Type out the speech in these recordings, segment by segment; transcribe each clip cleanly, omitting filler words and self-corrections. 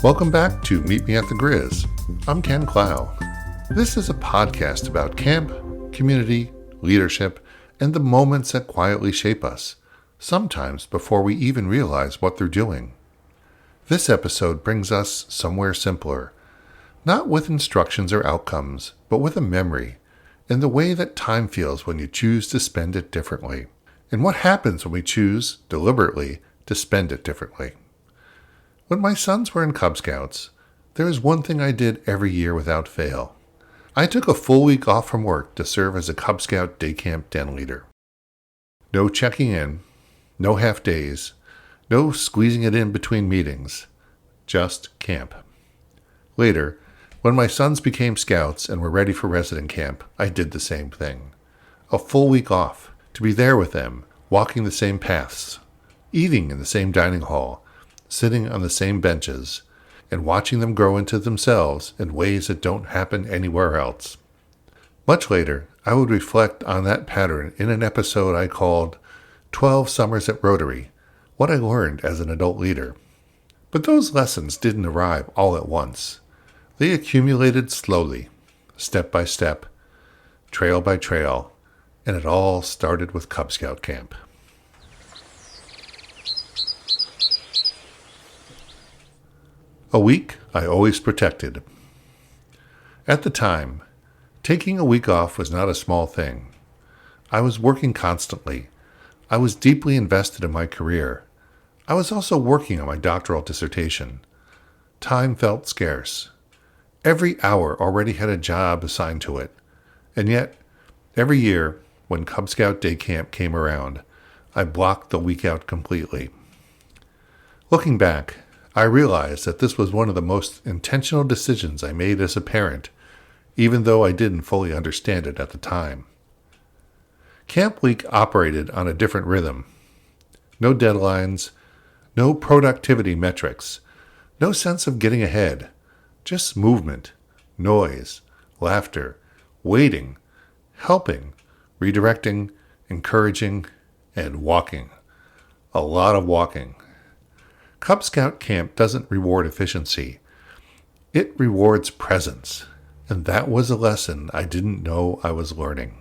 Welcome back to Meet Me at the Grizz. I'm Ken Clough. This is a podcast about camp, community, leadership, and the moments that quietly shape us, sometimes before we even realize what they're doing. This episode brings us somewhere simpler, not with instructions or outcomes, but with a memory, and the way that time feels when you choose to spend it differently, and what happens when we choose, deliberately, to spend it differently. When my sons were in Cub Scouts, there was one thing I did every year without fail. I took a full week off from work to serve as a Cub Scout Day Camp den leader. No checking in, no half days, no squeezing it in between meetings, just camp. Later, when my sons became scouts and were ready for resident camp, I did the same thing. A full week off, to be there with them, walking the same paths, eating in the same dining hall, sitting on the same benches, and watching them grow into themselves in ways that don't happen anywhere else. Much later, I would reflect on that pattern in an episode I called 12 Summers at Rotary, what I learned as an adult leader. But those lessons didn't arrive all at once. They accumulated slowly, step by step, trail by trail, and it all started with Cub Scout camp. A week I always protected. At the time, taking a week off was not a small thing. I was working constantly. I was deeply invested in my career. I was also working on my doctoral dissertation. Time felt scarce. Every hour already had a job assigned to it. And yet, every year, when Cub Scout Day Camp came around, I blocked the week out completely. Looking back, I realized that this was one of the most intentional decisions I made as a parent, even though I didn't fully understand it at the time. Camp week operated on a different rhythm. No deadlines, no productivity metrics, no sense of getting ahead, just movement, noise, laughter, waiting, helping, redirecting, encouraging, and walking. A lot of walking. Cub Scout camp doesn't reward efficiency. It rewards presence, and that was a lesson I didn't know I was learning.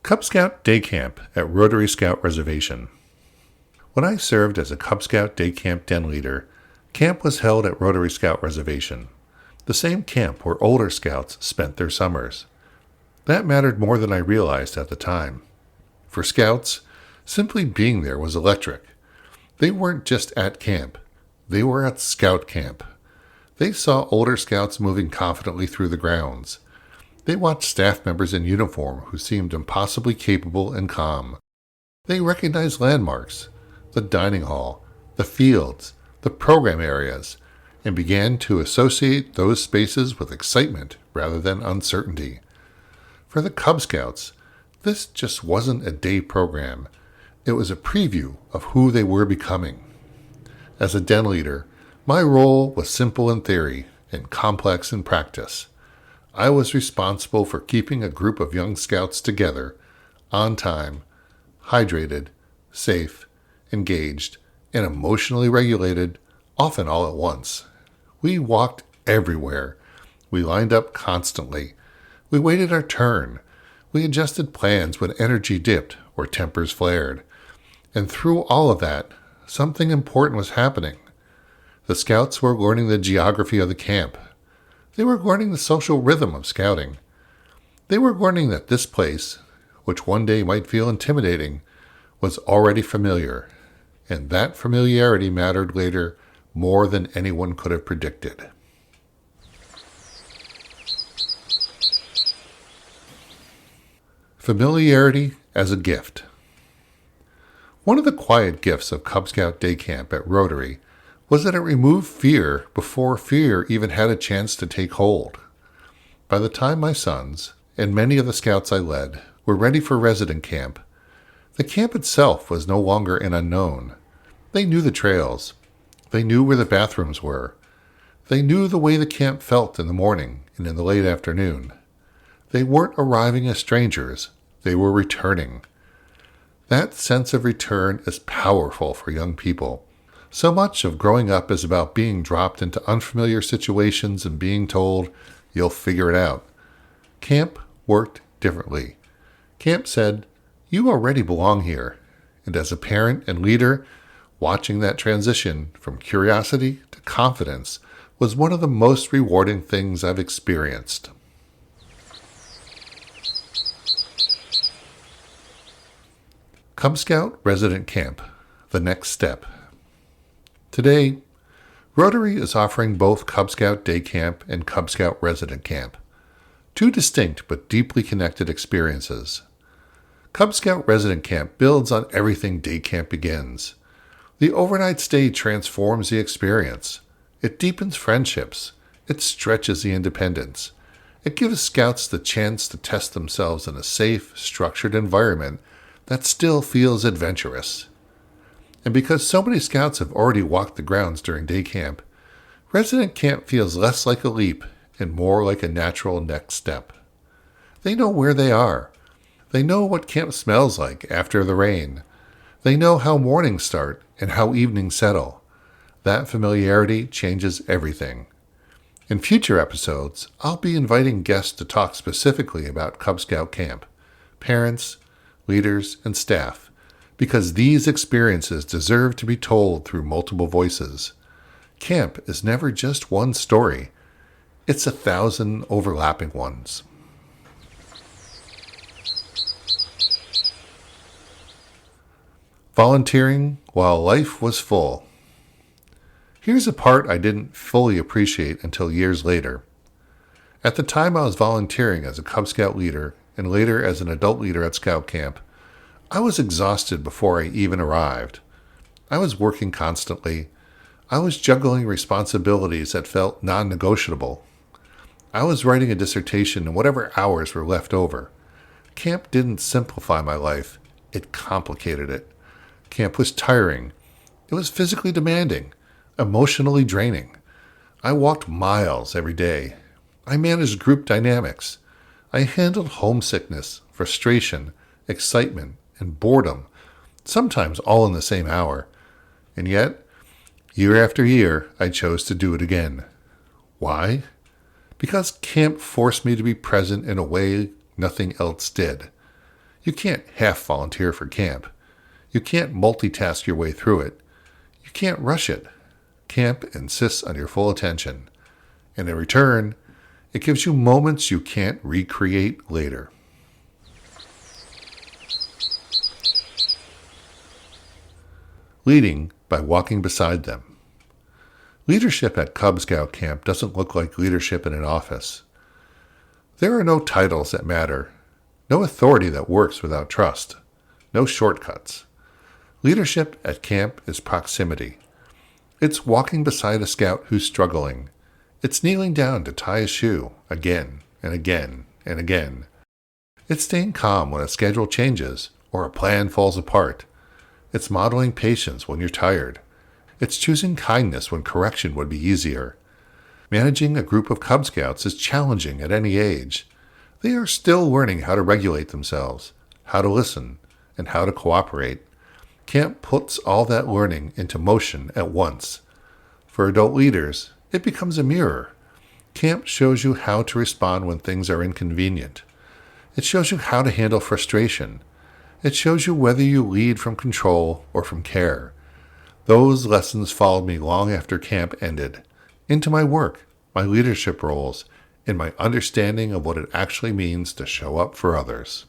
Cub Scout Day Camp at Rotary Scout Reservation. When I served as a Cub Scout Day Camp den leader, camp was held at Rotary Scout Reservation, the same camp where older scouts spent their summers. That mattered more than I realized at the time. For scouts, simply being there was electric. They weren't just at camp. They were at scout camp. They saw older scouts moving confidently through the grounds. They watched staff members in uniform who seemed impossibly capable and calm. They recognized landmarks, the dining hall, the fields, the program areas, and began to associate those spaces with excitement rather than uncertainty. For the Cub Scouts, this just wasn't a day program. It was a preview of who they were becoming. As a den leader, my role was simple in theory and complex in practice. I was responsible for keeping a group of young scouts together, on time, hydrated, safe, engaged, and emotionally regulated, often all at once. We walked everywhere. We lined up constantly. We waited our turn. We adjusted plans when energy dipped or tempers flared. And through all of that, something important was happening. The scouts were learning the geography of the camp. They were learning the social rhythm of scouting. They were learning that this place, which one day might feel intimidating, was already familiar, and that familiarity mattered later more than anyone could have predicted. Familiarity as a gift. One of the quiet gifts of Cub Scout Day Camp at Rotary was that it removed fear before fear even had a chance to take hold. By the time my sons, and many of the scouts I led, were ready for resident camp, the camp itself was no longer an unknown. They knew the trails. They knew where the bathrooms were. They knew the way the camp felt in the morning and in the late afternoon. They weren't arriving as strangers. They were returning. That sense of return is powerful for young people. So much of growing up is about being dropped into unfamiliar situations and being told, you'll figure it out. Camp worked differently. Camp said, you already belong here. And as a parent and leader, watching that transition from curiosity to confidence was one of the most rewarding things I've experienced. Cub Scout Resident Camp, the next step. Today, Rotary is offering both Cub Scout Day Camp and Cub Scout Resident Camp, two distinct but deeply connected experiences. Cub Scout Resident Camp builds on everything Day Camp begins. The overnight stay transforms the experience. It deepens friendships. It stretches the independence. It gives scouts the chance to test themselves in a safe, structured environment that still feels adventurous. And because so many scouts have already walked the grounds during day camp, resident camp feels less like a leap and more like a natural next step. They know where they are. They know what camp smells like after the rain. They know how mornings start and how evenings settle. That familiarity changes everything. In future episodes, I'll be inviting guests to talk specifically about Cub Scout camp, parents, leaders, and staff, because these experiences deserve to be told through multiple voices. Camp is never just one story. It's 1,000 overlapping ones. Volunteering while life was full. Here's a part I didn't fully appreciate until years later. At the time I was volunteering as a Cub Scout leader and later as an adult leader at Scout Camp, I was exhausted before I even arrived. I was working constantly. I was juggling responsibilities that felt non-negotiable. I was writing a dissertation in whatever hours were left over. Camp didn't simplify my life. It complicated it. Camp was tiring. It was physically demanding, emotionally draining. I walked miles every day. I managed group dynamics. I handled homesickness, frustration, excitement, and boredom, sometimes all in the same hour. And yet, year after year, I chose to do it again. Why? Because camp forced me to be present in a way nothing else did. You can't half volunteer for camp. You can't multitask your way through it. You can't rush it. Camp insists on your full attention. And in return, it gives you moments you can't recreate later. Leading by walking beside them. Leadership at Cub Scout Camp doesn't look like leadership in an office. There are no titles that matter, no authority that works without trust, no shortcuts. Leadership at camp is proximity. It's walking beside a scout who's struggling. It's kneeling down to tie a shoe again and again and again. It's staying calm when a schedule changes or a plan falls apart. It's modeling patience when you're tired. It's choosing kindness when correction would be easier. Managing a group of Cub Scouts is challenging at any age. They are still learning how to regulate themselves, how to listen, and how to cooperate. Camp puts all that learning into motion at once. For adult leaders, it becomes a mirror. Camp shows you how to respond when things are inconvenient. It shows you how to handle frustration. It shows you whether you lead from control or from care. Those lessons followed me long after camp ended, into my work, my leadership roles, and my understanding of what it actually means to show up for others.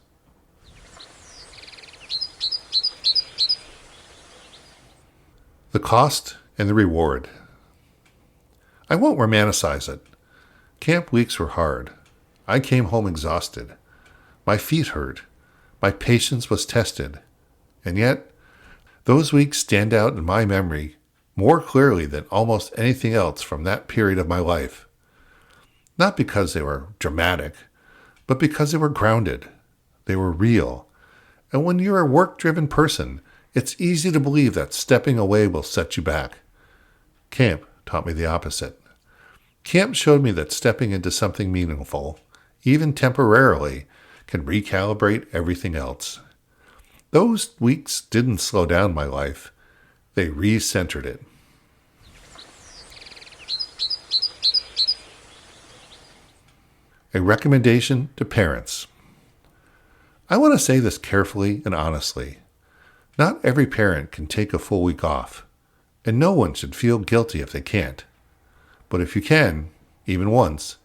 The cost and the reward. I won't romanticize it. Camp weeks were hard. I came home exhausted. My feet hurt. My patience was tested. And yet, those weeks stand out in my memory more clearly than almost anything else from that period of my life. Not because they were dramatic, but because they were grounded. They were real. And when you're a work-driven person, it's easy to believe that stepping away will set you back. Camp taught me the opposite. Camp showed me that stepping into something meaningful, even temporarily, can recalibrate everything else. Those weeks didn't slow down my life. They re-centered it. A recommendation to parents. I want to say this carefully and honestly. Not every parent can take a full week off, and no one should feel guilty if they can't. But if you can, even once,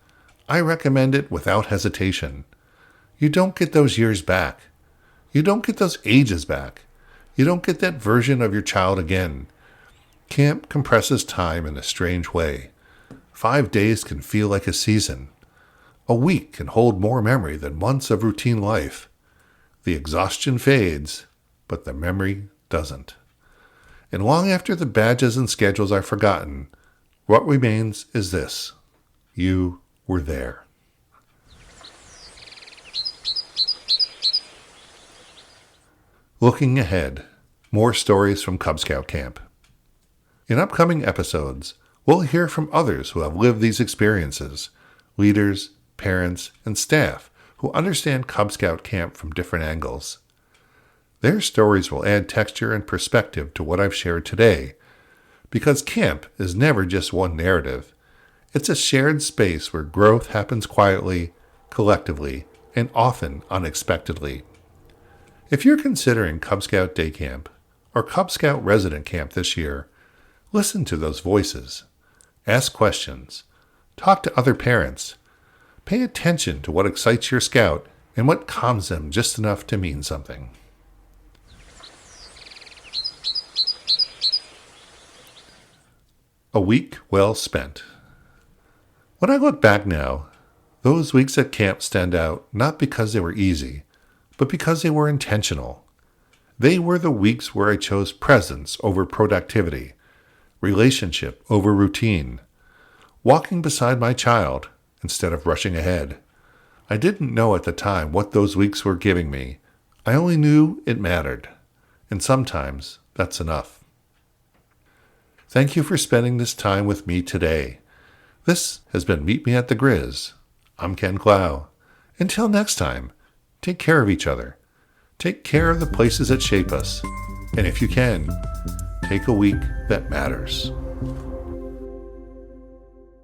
I recommend it without hesitation. You don't get those years back. You don't get those ages back. You don't get that version of your child again. Camp compresses time in a strange way. 5 days can feel like a season. A week can hold more memory than months of routine life. The exhaustion fades, but the memory doesn't. And long after the badges and schedules are forgotten, what remains is this: you were there. Looking ahead, more stories from Cub Scout Camp. In upcoming episodes, we'll hear from others who have lived these experiences, leaders, parents, and staff who understand Cub Scout Camp from different angles. Their stories will add texture and perspective to what I've shared today, because camp is never just one narrative. It's a shared space where growth happens quietly, collectively, and often unexpectedly. If you're considering Cub Scout Day Camp or Cub Scout Resident Camp this year, listen to those voices. Ask questions. Talk to other parents. Pay attention to what excites your scout and what calms them just enough to mean something. A week well spent. When I look back now, those weeks at camp stand out not because they were easy, but because they were intentional. They were the weeks where I chose presence over productivity, relationship over routine, walking beside my child instead of rushing ahead. I didn't know at the time what those weeks were giving me. I only knew it mattered, and sometimes that's enough. Thank you for spending this time with me today. This has been Meet Me at the Grizz. I'm Ken Clough. Until next time, take care of each other. Take care of the places that shape us. And if you can, take a week that matters.